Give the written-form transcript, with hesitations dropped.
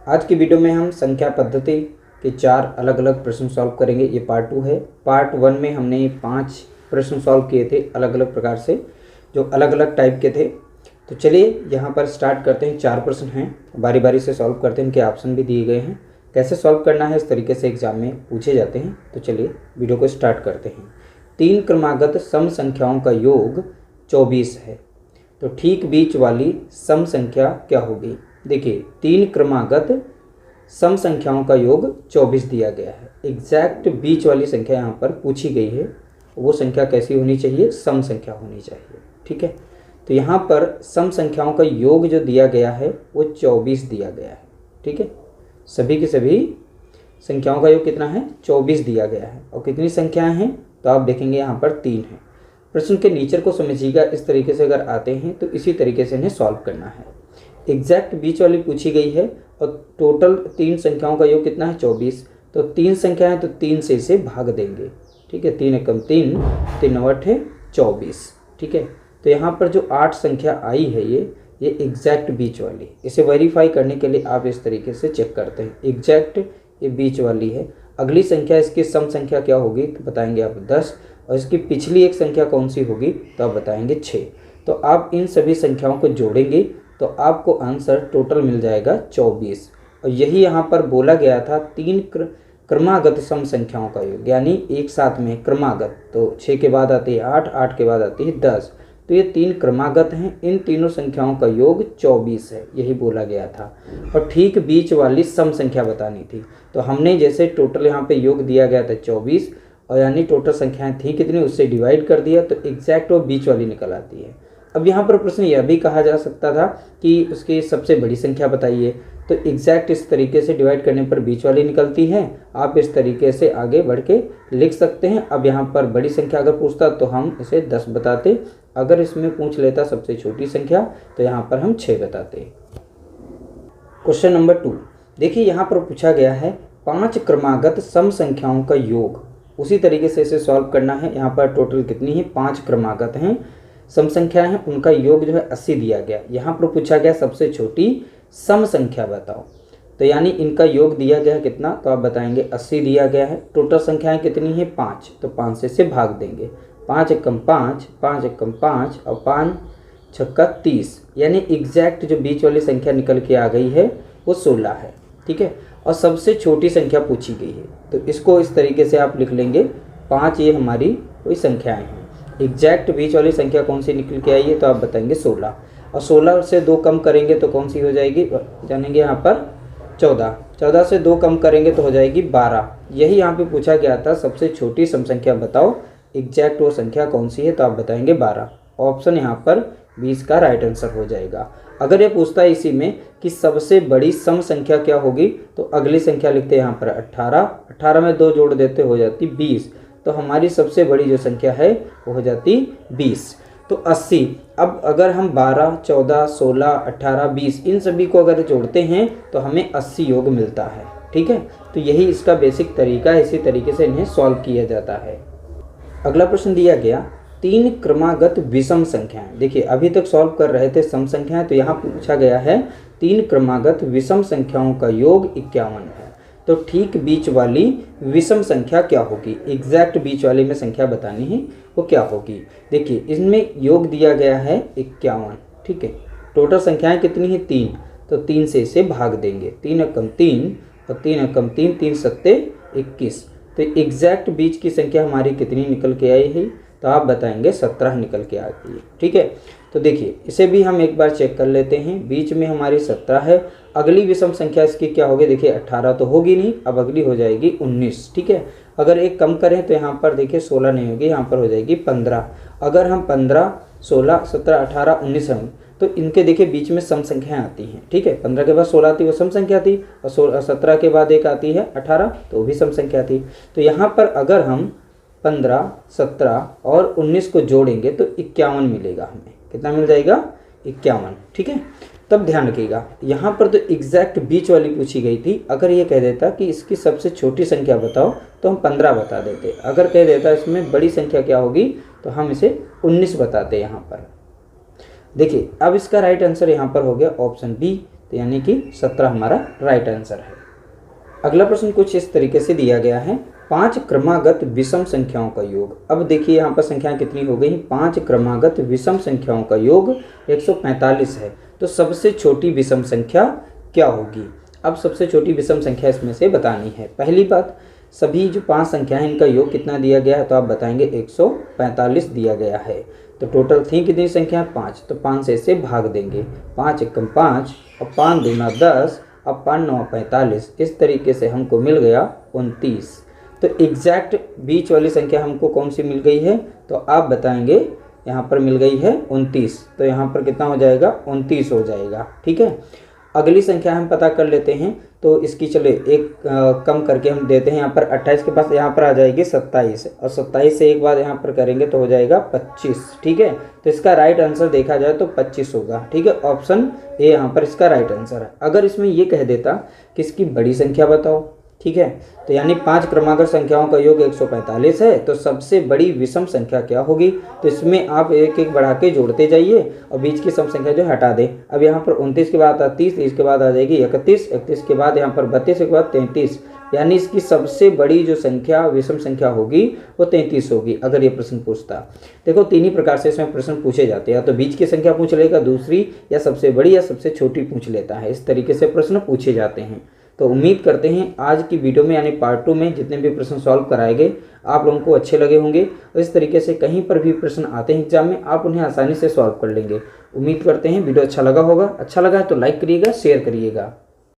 आज की वीडियो में हम संख्या पद्धति के 4 अलग अलग प्रश्न सॉल्व करेंगे। ये पार्ट 2 है। पार्ट 1 में हमने 5 प्रश्न सॉल्व किए थे अलग अलग प्रकार से, जो अलग अलग टाइप के थे। तो चलिए यहाँ पर स्टार्ट करते हैं। 4 प्रश्न हैं, बारी बारी से सॉल्व करते हैं। इनके ऑप्शन भी दिए गए हैं, कैसे सॉल्व करना है इस तरीके से एग्जाम में पूछे जाते हैं। तो चलिए वीडियो को स्टार्ट करते हैं। 3 क्रमागत सम संख्याओं का योग 24 है, तो ठीक बीच वाली सम संख्या क्या होगी? देखिए 3 क्रमागत सम संख्याओं का योग 24 दिया गया है। एग्जैक्ट बीच वाली संख्या यहाँ पर पूछी गई है, वो संख्या कैसी होनी चाहिए? सम संख्या होनी चाहिए। ठीक है, तो यहाँ पर सम संख्याओं का योग जो दिया गया है वो 24 दिया गया है। ठीक है, सभी की सभी संख्याओं का योग कितना है? 24 दिया गया है। और कितनी संख्याएं हैं? तो आप देखेंगे यहाँ पर 3 है। प्रश्न के नेचर को समझिएगा, इस तरीके से अगर आते हैं तो इसी तरीके से इन्हें सॉल्व करना है। एग्जैक्ट बीच वाली पूछी गई है और टोटल 3 संख्याओं का योग कितना है? 24। तो 3 संख्या है तो 3 से इसे भाग देंगे। ठीक है, 3 एकम 3, 3 9 है 24। ठीक है, तो यहाँ पर जो 8 संख्या आई है ये एग्जैक्ट बीच वाली। इसे वेरीफाई करने के लिए आप इस तरीके से चेक करते हैं। एग्जैक्ट ये बीच वाली है। अगली संख्या इसकी सम संख्या क्या होगी? तो बताएंगे आप 10। और इसकी पिछली एक संख्या कौन सी होगी? तो आप बताएंगे 6। तो आप इन सभी संख्याओं को जोड़ेंगे तो आपको आंसर टोटल मिल जाएगा 24। और यही यहाँ पर बोला गया था 3 क्रमागत सम संख्याओं का योग, यानी एक साथ में क्रमागत। तो 6 के बाद आती है 8, 8 के बाद आती है 10। तो ये 3 क्रमागत हैं, इन तीनों संख्याओं का योग 24 है, यही बोला गया था। और ठीक बीच वाली सम संख्या बतानी थी। तो हमने जैसे टोटल यहाँ पे योग दिया गया था 24, और यानी टोटल संख्याएं थी कितनी, उससे डिवाइड कर दिया तो एग्जैक्ट वो बीच वाली निकल आती है। अब यहाँ पर प्रश्न यह भी कहा जा सकता था कि उसकी सबसे बड़ी संख्या बताइए, तो एग्जैक्ट इस तरीके से डिवाइड करने पर बीच वाली निकलती है। आप इस तरीके से आगे बढ़ के लिख सकते हैं। अब यहाँ पर बड़ी संख्या अगर पूछता तो हम इसे 10 बताते, अगर इसमें पूछ लेता सबसे छोटी संख्या तो यहाँ पर हम 6 बताते। क्वेश्चन नंबर 2 देखिए, यहाँ पर पूछा गया है 5 क्रमागत सम संख्याओं का योग। उसी तरीके से इसे सॉल्व करना है। यहाँ पर टोटल कितनी है? 5 क्रमागत हैं, सम संख्या है, उनका योग जो है 80 दिया गया। यहाँ पर पूछा गया सबसे छोटी सम संख्या बताओ, तो यानी इनका योग दिया गया है कितना? तो आप बताएंगे 80 दिया गया है। टोटल संख्याएं कितनी है? 5। तो 5 से इसे भाग देंगे। 5 एकम 5, 5 एकम 5 और 5 छक्का 30, यानी एग्जैक्ट जो बीच वाली संख्या निकल के आ गई है वो 16 है। ठीक है, और सबसे छोटी संख्या पूछी गई है, तो इसको इस तरीके से आप लिख लेंगे 5। ये हमारी कोई संख्याएं हैं। एग्जैक्ट बीच वाली संख्या कौन सी निकल के आई है? तो आप बताएंगे 16। और 16 से 2 कम करेंगे तो कौन सी हो जाएगी? जानेंगे यहाँ पर 14। 14 से 2 कम करेंगे तो हो जाएगी 12। यही यहाँ पे पूछा गया था, सबसे छोटी सम संख्या बताओ, एग्जैक्ट वो संख्या कौन सी है? तो आप बताएंगे 12। ऑप्शन यहाँ पर 20 का राइट आंसर हो जाएगा। अगर ये पूछता है इसी में कि सबसे बड़ी सम संख्या क्या होगी, तो अगली संख्या लिखते हैं यहाँ पर 18। 18 में 2 जोड़ देते हो जाती 20। तो हमारी सबसे बड़ी जो संख्या है वो हो जाती 20। तो 80। अब अगर हम 12, 14, 16, 18, 20 इन सभी को अगर जोड़ते हैं तो हमें 80 योग मिलता है। ठीक है, तो यही इसका बेसिक तरीका है। इसी तरीके से इन्हें सॉल्व किया जाता है। अगला प्रश्न दिया गया 3 क्रमागत विषम संख्याएं। देखिए अभी तक सॉल्व कर रहे थे सम संख्याएं, तो यहाँ पूछा गया है 3 क्रमागत विषम संख्याओं का योग 51 है। तो ठीक बीच वाली विषम संख्या क्या होगी? एग्जैक्ट बीच वाली में संख्या बतानी है वो क्या होगी। देखिए इसमें योग दिया गया है 51। ठीक है, टोटल संख्याएं कितनी है? 3। तो 3 से इसे भाग देंगे। 3 एकम 3 और 3 एकम 3, 3 सत्ते 21। तो एग्जैक्ट बीच की संख्या हमारी कितनी निकल के आई है? तो आप बताएंगे 17 निकल के आ गई है। ठीक है, तो देखिए इसे भी हम एक बार चेक कर लेते हैं। बीच में हमारी 17 है। अगली विषम संख्या इसकी क्या होगी? देखिए 18 तो होगी नहीं, अब अगली हो जाएगी 19। ठीक है, अगर एक कम करें तो यहाँ पर देखिए 16 नहीं होगी, यहाँ पर हो जाएगी 15। अगर हम 15, 16, 17, 18, 19 हम, तो इनके देखिए बीच में सम संख्याएं आती हैं। ठीक है, 15 के बाद 16 आती है वो सम संख्या थी, और 17 के बाद एक आती है 18, तो वो भी सम संख्या थी। तो यहाँ पर अगर हम 15, 17 और 19 को जोड़ेंगे तो 51 मिलेगा। हमें कितना मिल जाएगा? 51। ठीक है, तब ध्यान रखिएगा यहाँ पर तो एग्जैक्ट बीच वाली पूछी गई थी। अगर ये कह देता कि इसकी सबसे छोटी संख्या बताओ तो हम 15 बता देते। अगर कह देता इसमें बड़ी संख्या क्या होगी तो हम इसे 19 बताते। यहाँ पर देखिए अब इसका राइट आंसर यहाँ पर हो गया ऑप्शन बी। तो यानी कि 17 हमारा राइट आंसर है। अगला प्रश्न कुछ इस तरीके से दिया गया है, 5 क्रमागत विषम संख्याओं का योग। अब देखिए यहाँ पर संख्याएं कितनी हो गई, 5 क्रमागत विषम संख्याओं का योग 145 है। तो सबसे छोटी विषम संख्या क्या होगी? अब सबसे छोटी विषम संख्या इसमें से बतानी है। पहली बात, सभी जो 5 संख्या है इनका योग कितना दिया गया है, तो आप बताएंगे 145 दिया गया है। तो टोटल थी कितनी संख्या, 5, तो 5 से इसे भाग देंगे, 5 एकम 5 और 5 दूना 10 और 5 9 45, इस तरीके से हमको मिल गया 29। तो एग्जैक्ट बीच वाली संख्या हमको कौन सी मिल गई है, तो आप बताएंगे यहाँ पर मिल गई है 29, तो यहाँ पर कितना हो जाएगा, 29 हो जाएगा। ठीक है, अगली संख्या हम पता कर लेते हैं। तो इसकी चले एक कम करके हम देते हैं, यहाँ पर 28 के पास यहाँ पर आ जाएगी 27, और 27 से एक बार यहाँ पर करेंगे तो हो जाएगा 25। ठीक है, तो इसका राइट आंसर देखा जाए तो 25 होगा। ठीक है, ऑप्शन ए यहाँ पर इसका राइट आंसर है। अगर इसमें ये कह देता कि इसकी बड़ी संख्या बताओ, ठीक है, तो यानी 5 क्रमागत संख्याओं का योग 145 है, तो सबसे बड़ी विषम संख्या क्या होगी, तो इसमें आप एक एक बढ़ा के जोड़ते जाइए और बीच की सम संख्या जो हटा दें। अब यहाँ पर 29 के बाद 30, इसके बाद आ जाएगी 31, 31 के बाद यहाँ पर 32 के बाद 33, यानी इसकी सबसे बड़ी जो संख्या विषम संख्या होगी वो 33 होगी। अगर ये प्रश्न पूछता, देखो 3 ही प्रकार से इसमें प्रश्न पूछे जाते हैं, या तो बीच की संख्या पूछ लेगा, दूसरी या सबसे बड़ी या सबसे छोटी पूछ लेता है। इस तरीके से प्रश्न पूछे जाते हैं। तो उम्मीद करते हैं आज की वीडियो में यानी पार्ट 2 में जितने भी प्रश्न सॉल्व कराए गए आप लोगों को अच्छे लगे होंगे, और इस तरीके से कहीं पर भी प्रश्न आते हैं एग्जाम में आप उन्हें आसानी से सॉल्व कर लेंगे। उम्मीद करते हैं वीडियो अच्छा लगा होगा। अच्छा लगा है तो लाइक करिएगा, शेयर करिएगा।